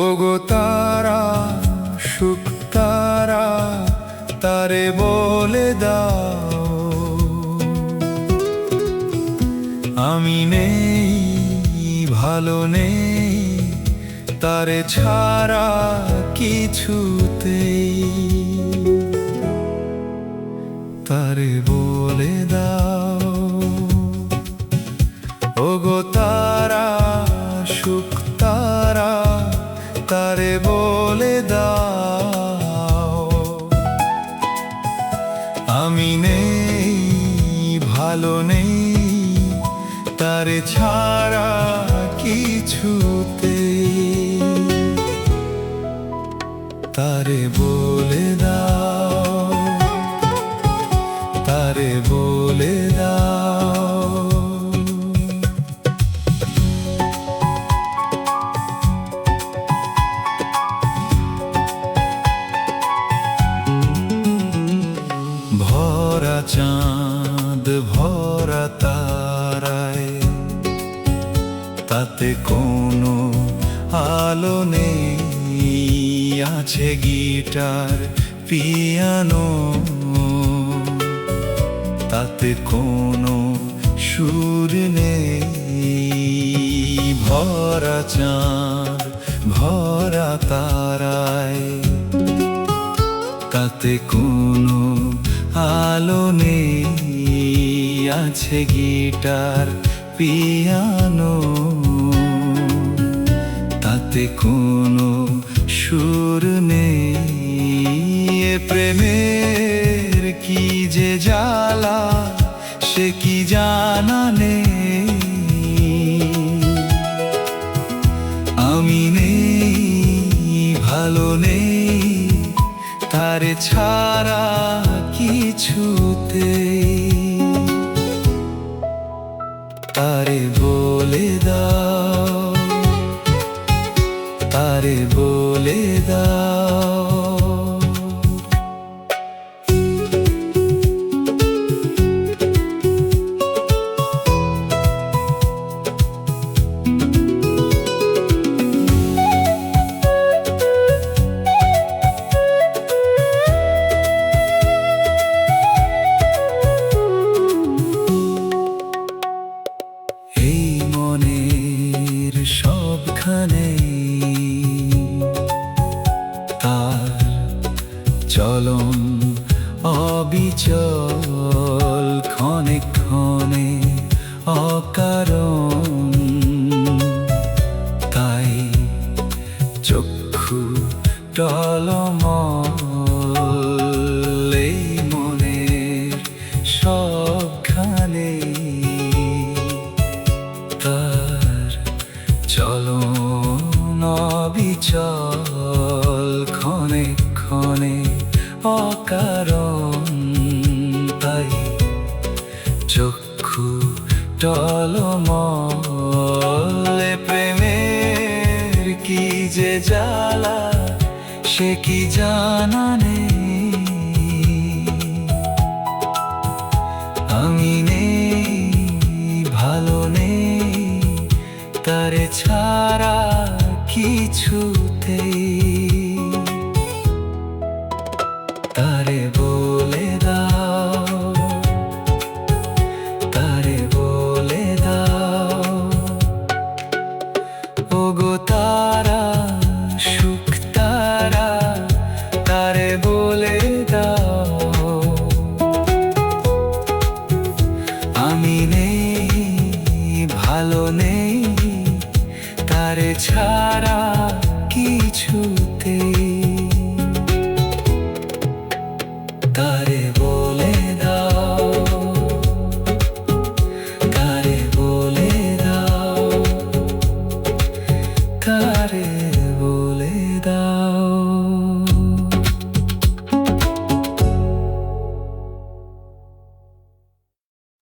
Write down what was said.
ওগো তারা, সুখ তারা, তারে বলে দাও আমি নেই, ভালো নেই তারে ছাড়া কিছুতেই। তারে বলে দাও ওগো তারা, সুখ তারা, তারে বলে দাও আমি নেই, ভালো নেই তারে ছাড়া কিছুতেই। তারে বলে দাও, তারে বলে দাও। ভরা চাঁদ ভরা তারায়, তাতে কোনো আলো নেই, আছে গিটার পিয়ানো, তাতে কোনো সুর নেই। ভরা চাঁদ ভরা তারায়, তাতে কোনো আলো নেই, আছে গিটার পিয়ানো, তাতে কোনো সুর নেই। এ প্রেমের কি যে জ্বালা, সে কি জানা নেই। আমি নেই, ভালো নেই তারে ছাড়া কিছুতেই। তারে বলে দাও, তারে বলে দাও। সবখানে তার চলন অবিচল, ক্ষণে ক্ষণে অকারণ। তাই চক্ষু টলমল, এই মনের সবখানে তার চলন অবিচল, ক্ষণে ক্ষণে অকারণ। তাই চক্ষু টলমল। প্রেমের কি যে জ্বালা, সে কি জানা নেই। আমি নেই, ভালো নেই তারে ছাড়া কিছুতেই। তারে বলে দাও, তারে বলে দাও ওগো তারা, সুখ তারা, তারে বলে দাও আমি নেই, ভালো নেই তারে ছাড়া কিছুতেই। তারে